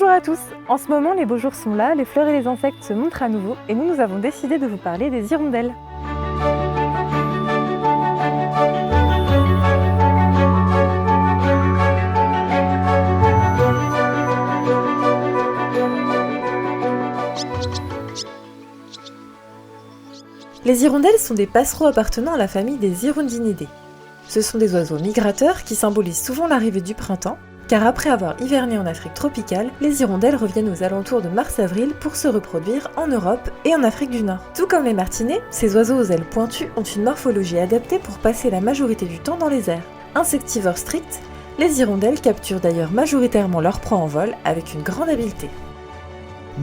Bonjour à tous! En ce moment, les beaux jours sont là, les fleurs et les insectes se montrent à nouveau et nous avons décidé de vous parler des hirondelles. Les hirondelles sont des passereaux appartenant à la famille des Hirundinidae. Ce sont des oiseaux migrateurs qui symbolisent souvent l'arrivée du printemps, car après avoir hiverné en Afrique tropicale, les hirondelles reviennent aux alentours de mars-avril pour se reproduire en Europe et en Afrique du Nord. Tout comme les martinets, ces oiseaux aux ailes pointues ont une morphologie adaptée pour passer la majorité du temps dans les airs. Insectivores stricts, les hirondelles capturent d'ailleurs majoritairement leur proie en vol avec une grande habileté.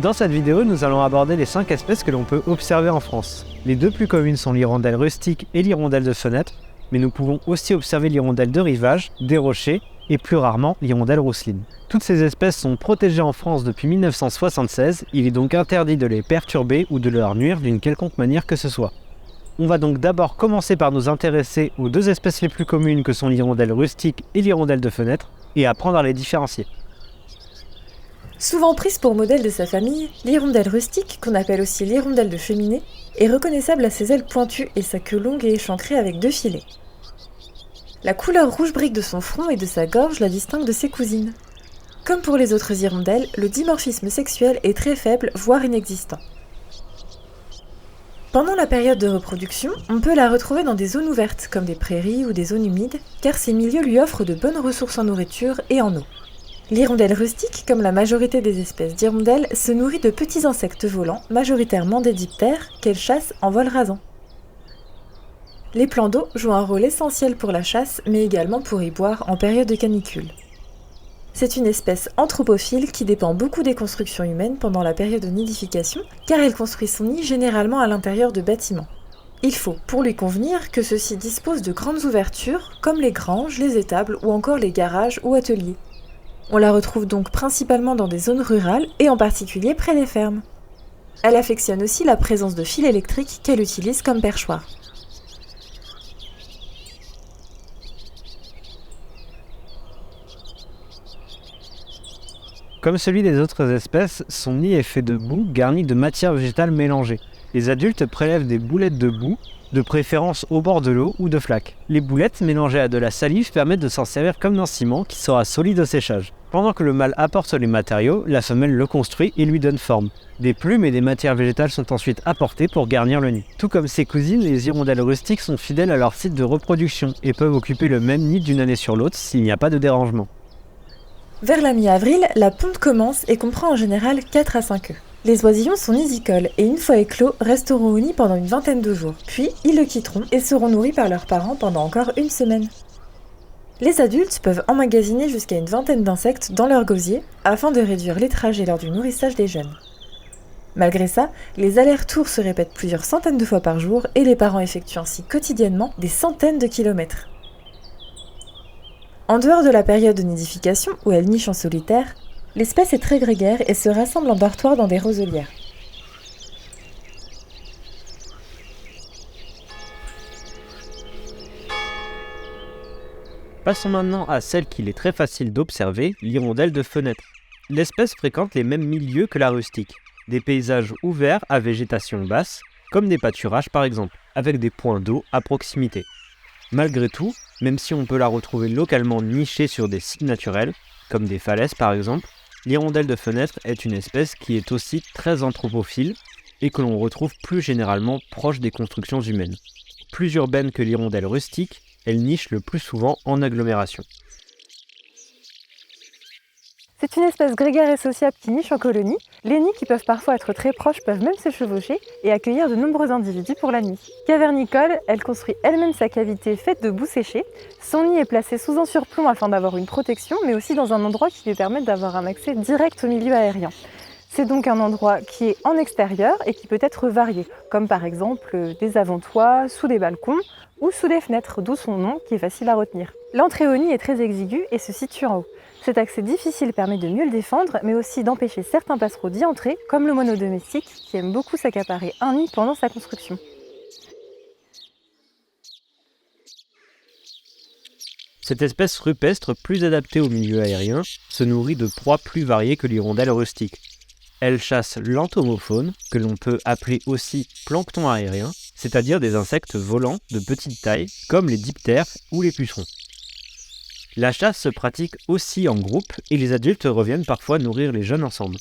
Dans cette vidéo, nous allons aborder les 5 espèces que l'on peut observer en France. Les deux plus communes sont l'hirondelle rustique et l'hirondelle de fenêtre, mais nous pouvons aussi observer l'hirondelle de rivage, des rochers, et plus rarement l'hirondelle rousseline. Toutes ces espèces sont protégées en France depuis 1976, il est donc interdit de les perturber ou de leur nuire d'une quelconque manière que ce soit. On va donc d'abord commencer par nous intéresser aux deux espèces les plus communes que sont l'hirondelle rustique et l'hirondelle de fenêtre, et apprendre à les différencier. Souvent prise pour modèle de sa famille, l'hirondelle rustique, qu'on appelle aussi l'hirondelle de cheminée, est reconnaissable à ses ailes pointues et sa queue longue et échancrée avec 2 filets. La couleur rouge brique de son front et de sa gorge la distingue de ses cousines. Comme pour les autres hirondelles, le dimorphisme sexuel est très faible, voire inexistant. Pendant la période de reproduction, on peut la retrouver dans des zones ouvertes, comme des prairies ou des zones humides, car ces milieux lui offrent de bonnes ressources en nourriture et en eau. L'hirondelle rustique, comme la majorité des espèces d'hirondelles, se nourrit de petits insectes volants, majoritairement des diptères, qu'elle chasse en vol rasant. Les plans d'eau jouent un rôle essentiel pour la chasse, mais également pour y boire en période de canicule. C'est une espèce anthropophile qui dépend beaucoup des constructions humaines pendant la période de nidification, car elle construit son nid généralement à l'intérieur de bâtiments. Il faut, pour lui convenir, que ceux-ci disposent de grandes ouvertures, comme les granges, les étables ou encore les garages ou ateliers. On la retrouve donc principalement dans des zones rurales et en particulier près des fermes. Elle affectionne aussi la présence de fils électriques qu'elle utilise comme perchoir. Comme celui des autres espèces, son nid est fait de boue garnie de matière végétale mélangée. Les adultes prélèvent des boulettes de boue, de préférence au bord de l'eau ou de flaques. Les boulettes mélangées à de la salive permettent de s'en servir comme d'un ciment qui sera solide au séchage. Pendant que le mâle apporte les matériaux, la femelle le construit et lui donne forme. Des plumes et des matières végétales sont ensuite apportées pour garnir le nid. Tout comme ses cousines, les hirondelles rustiques sont fidèles à leur site de reproduction et peuvent occuper le même nid d'une année sur l'autre s'il n'y a pas de dérangement. Vers la mi-avril, la ponte commence et comprend en général 4 à 5 œufs. Les oisillons sont nidicoles et une fois éclos, resteront au nid pendant une vingtaine de jours. Puis, ils le quitteront et seront nourris par leurs parents pendant encore une semaine. Les adultes peuvent emmagasiner jusqu'à une vingtaine d'insectes dans leur gosier afin de réduire les trajets lors du nourrissage des jeunes. Malgré ça, les allers-retours se répètent plusieurs centaines de fois par jour et les parents effectuent ainsi quotidiennement des centaines de kilomètres. En dehors de la période de nidification, où elle niche en solitaire, l'espèce est très grégaire et se rassemble en dortoir dans des roselières. Passons maintenant à celle qu'il est très facile d'observer, l'hirondelle de fenêtre. L'espèce fréquente les mêmes milieux que la rustique, des paysages ouverts à végétation basse, comme des pâturages par exemple, avec des points d'eau à proximité. Malgré tout, même si on peut la retrouver localement nichée sur des sites naturels, comme des falaises par exemple, l'hirondelle de fenêtre est une espèce qui est aussi très anthropophile et que l'on retrouve plus généralement proche des constructions humaines. Plus urbaine que l'hirondelle rustique, elle niche le plus souvent en agglomération. C'est une espèce grégaire et sociable qui niche en colonie. Les nids, qui peuvent parfois être très proches, peuvent même se chevaucher et accueillir de nombreux individus pour la nuit. Cavernicole, elle construit elle-même sa cavité faite de boue séchée. Son nid est placé sous un surplomb afin d'avoir une protection, mais aussi dans un endroit qui lui permet d'avoir un accès direct au milieu aérien. C'est donc un endroit qui est en extérieur et qui peut être varié, comme par exemple des avant-toits, sous des balcons ou sous des fenêtres, d'où son nom qui est facile à retenir. L'entrée au nid est très exiguë et se situe en haut. Cet accès difficile permet de mieux le défendre, mais aussi d'empêcher certains passereaux d'y entrer, comme le moineau domestique qui aime beaucoup s'accaparer un nid pendant sa construction. Cette espèce rupestre, plus adaptée au milieu aérien, se nourrit de proies plus variées que l'hirondelle rustique. Elle chasse l'entomofaune, que l'on peut appeler aussi plancton aérien, c'est-à-dire des insectes volants de petite taille, comme les diptères ou les pucerons. La chasse se pratique aussi en groupe et les adultes reviennent parfois nourrir les jeunes ensemble.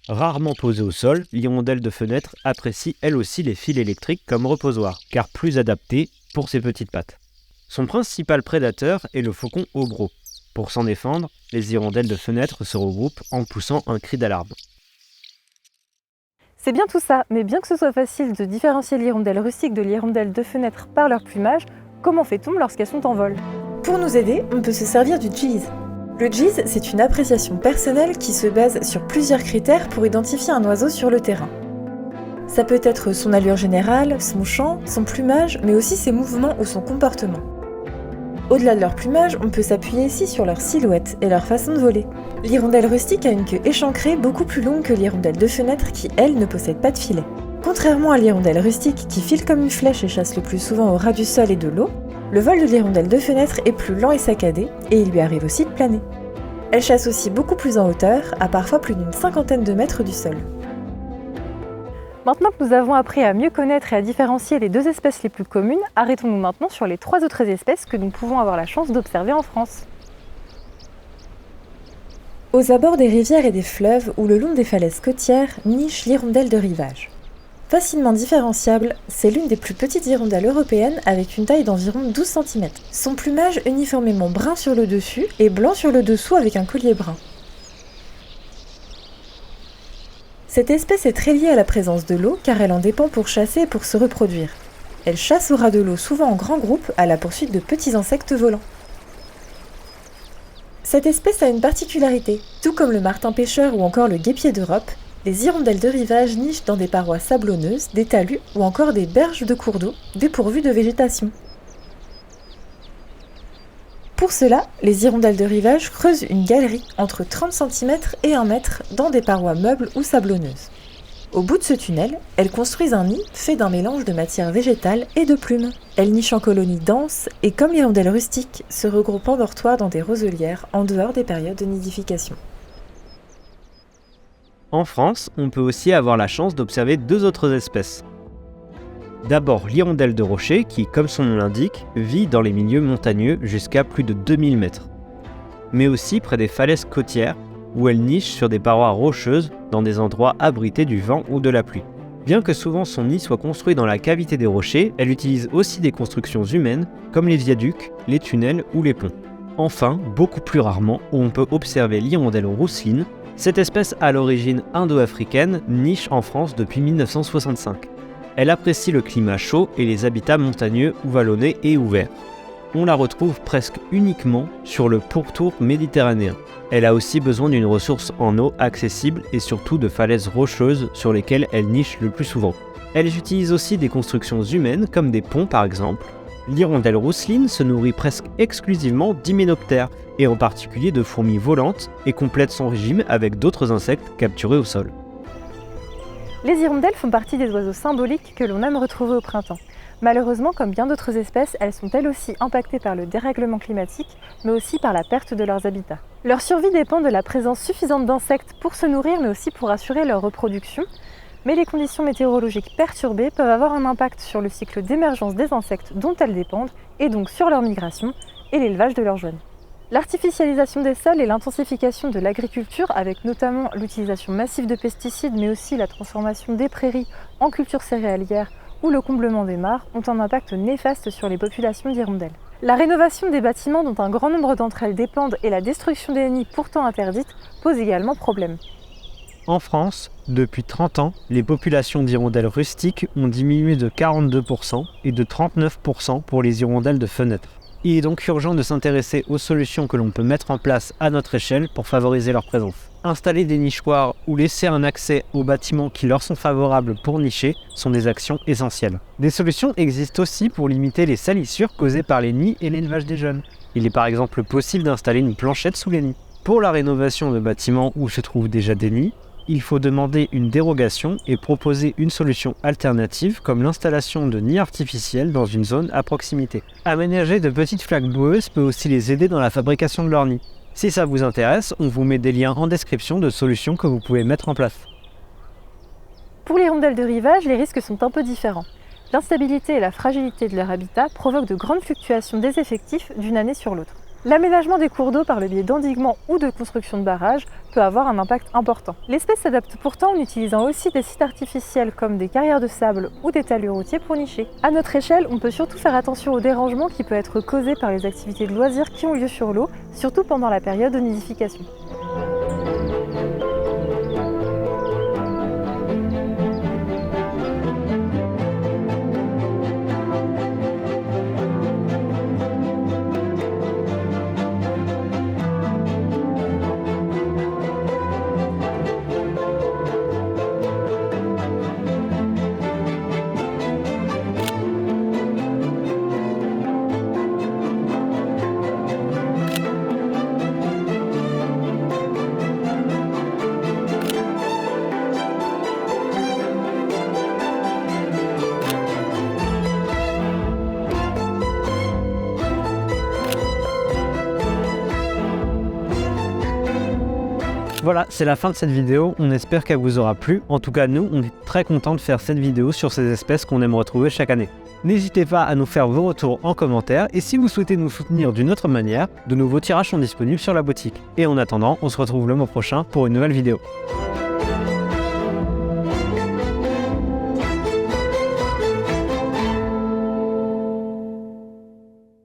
Rarement posée au sol, l'hirondelle de fenêtre apprécie elle aussi les fils électriques comme reposoir, car plus adaptée pour ses petites pattes. Son principal prédateur est le faucon ogro. Pour s'en défendre, les hirondelles de fenêtre se regroupent en poussant un cri d'alarme. C'est bien tout ça, mais bien que ce soit facile de différencier l'hirondelle rustique de l'hirondelle de fenêtre par leur plumage, comment fait-on lorsqu'elles sont en vol ? Pour nous aider, on peut se servir du JIS. Le JIS, c'est une appréciation personnelle qui se base sur plusieurs critères pour identifier un oiseau sur le terrain. Ça peut être son allure générale, son chant, son plumage, mais aussi ses mouvements ou son comportement. Au-delà de leur plumage, on peut s'appuyer ici sur leur silhouette et leur façon de voler. L'hirondelle rustique a une queue échancrée beaucoup plus longue que l'hirondelle de fenêtre qui, elle, ne possède pas de filet. Contrairement à l'hirondelle rustique qui file comme une flèche et chasse le plus souvent au ras du sol et de l'eau, le vol de l'hirondelle de fenêtre est plus lent et saccadé, et il lui arrive aussi de planer. Elle chasse aussi beaucoup plus en hauteur, à parfois plus d'une 50aine de mètres du sol. Maintenant que nous avons appris à mieux connaître et à différencier les deux espèces les plus communes, arrêtons-nous maintenant sur les 3 autres espèces que nous pouvons avoir la chance d'observer en France. Aux abords des rivières et des fleuves ou le long des falaises côtières niche l'hirondelle de rivage. Facilement différenciable, c'est l'une des plus petites hirondelles européennes avec une taille d'environ 12 cm. Son plumage uniformément brun sur le dessus et blanc sur le dessous avec un collier brun. Cette espèce est très liée à la présence de l'eau car elle en dépend pour chasser et pour se reproduire. Elle chasse au ras de l'eau souvent en grands groupes à la poursuite de petits insectes volants. Cette espèce a une particularité. Tout comme le martin-pêcheur ou encore le guêpier d'Europe, les hirondelles de rivage nichent dans des parois sablonneuses, des talus ou encore des berges de cours d'eau dépourvues de végétation. Pour cela, les hirondelles de rivage creusent une galerie entre 30 cm et 1 mètre dans des parois meubles ou sablonneuses. Au bout de ce tunnel, elles construisent un nid fait d'un mélange de matière végétale et de plumes. Elles nichent en colonies denses et, comme l'hirondelle rustique, se regroupent en dortoir dans des roselières en dehors des périodes de nidification. En France, on peut aussi avoir la chance d'observer 2 autres espèces. D'abord l'hirondelle de rocher qui, comme son nom l'indique, vit dans les milieux montagneux jusqu'à plus de 2000 mètres. Mais aussi près des falaises côtières où elle niche sur des parois rocheuses dans des endroits abrités du vent ou de la pluie. Bien que souvent son nid soit construit dans la cavité des rochers, elle utilise aussi des constructions humaines comme les viaducs, les tunnels ou les ponts. Enfin, beaucoup plus rarement, on peut observer l'hirondelle rousseline. Cette espèce à l'origine indo-africaine niche en France depuis 1965. Elle apprécie le climat chaud et les habitats montagneux ou vallonnés et ouverts. On la retrouve presque uniquement sur le pourtour méditerranéen. Elle a aussi besoin d'une ressource en eau accessible et surtout de falaises rocheuses sur lesquelles elle niche le plus souvent. Elle utilise aussi des constructions humaines comme des ponts par exemple. L'hirondelle rousseline se nourrit presque exclusivement d'hyménoptères et en particulier de fourmis volantes et complète son régime avec d'autres insectes capturés au sol. Les hirondelles font partie des oiseaux symboliques que l'on aime retrouver au printemps. Malheureusement, comme bien d'autres espèces, elles sont elles aussi impactées par le dérèglement climatique, mais aussi par la perte de leurs habitats. Leur survie dépend de la présence suffisante d'insectes pour se nourrir, mais aussi pour assurer leur reproduction. Mais les conditions météorologiques perturbées peuvent avoir un impact sur le cycle d'émergence des insectes dont elles dépendent, et donc sur leur migration et l'élevage de leurs jeunes. L'artificialisation des sols et l'intensification de l'agriculture, avec notamment l'utilisation massive de pesticides, mais aussi la transformation des prairies en cultures céréalières ou le comblement des mares, ont un impact néfaste sur les populations d'hirondelles. La rénovation des bâtiments dont un grand nombre d'entre elles dépendent et la destruction des nids pourtant interdites posent également problème. En France, depuis 30 ans, les populations d'hirondelles rustiques ont diminué de 42% et de 39% pour les hirondelles de fenêtre. Il est donc urgent de s'intéresser aux solutions que l'on peut mettre en place à notre échelle pour favoriser leur présence. Installer des nichoirs ou laisser un accès aux bâtiments qui leur sont favorables pour nicher sont des actions essentielles. Des solutions existent aussi pour limiter les salissures causées par les nids et l'élevage des jeunes. Il est par exemple possible d'installer une planchette sous les nids. Pour la rénovation de bâtiments où se trouvent déjà des nids, Il faut demander une dérogation et proposer une solution alternative comme l'installation de nids artificiels dans une zone à proximité. Aménager de petites flaques boueuses peut aussi les aider dans la fabrication de leurs nids. Si ça vous intéresse, on vous met des liens en description de solutions que vous pouvez mettre en place. Pour les hirondelles de rivage, les risques sont un peu différents. L'instabilité et la fragilité de leur habitat provoquent de grandes fluctuations des effectifs d'une année sur l'autre. L'aménagement des cours d'eau par le biais d'endiguements ou de construction de barrages peut avoir un impact important. L'espèce s'adapte pourtant en utilisant aussi des sites artificiels comme des carrières de sable ou des talus routiers pour nicher. À notre échelle, on peut surtout faire attention au dérangement qui peut être causé par les activités de loisirs qui ont lieu sur l'eau, surtout pendant la période de nidification. Voilà, c'est la fin de cette vidéo, on espère qu'elle vous aura plu. En tout cas, nous, on est très contents de faire cette vidéo sur ces espèces qu'on aime retrouver chaque année. N'hésitez pas à nous faire vos retours en commentaire et si vous souhaitez nous soutenir d'une autre manière, de nouveaux tirages sont disponibles sur la boutique. Et en attendant, on se retrouve le mois prochain pour une nouvelle vidéo.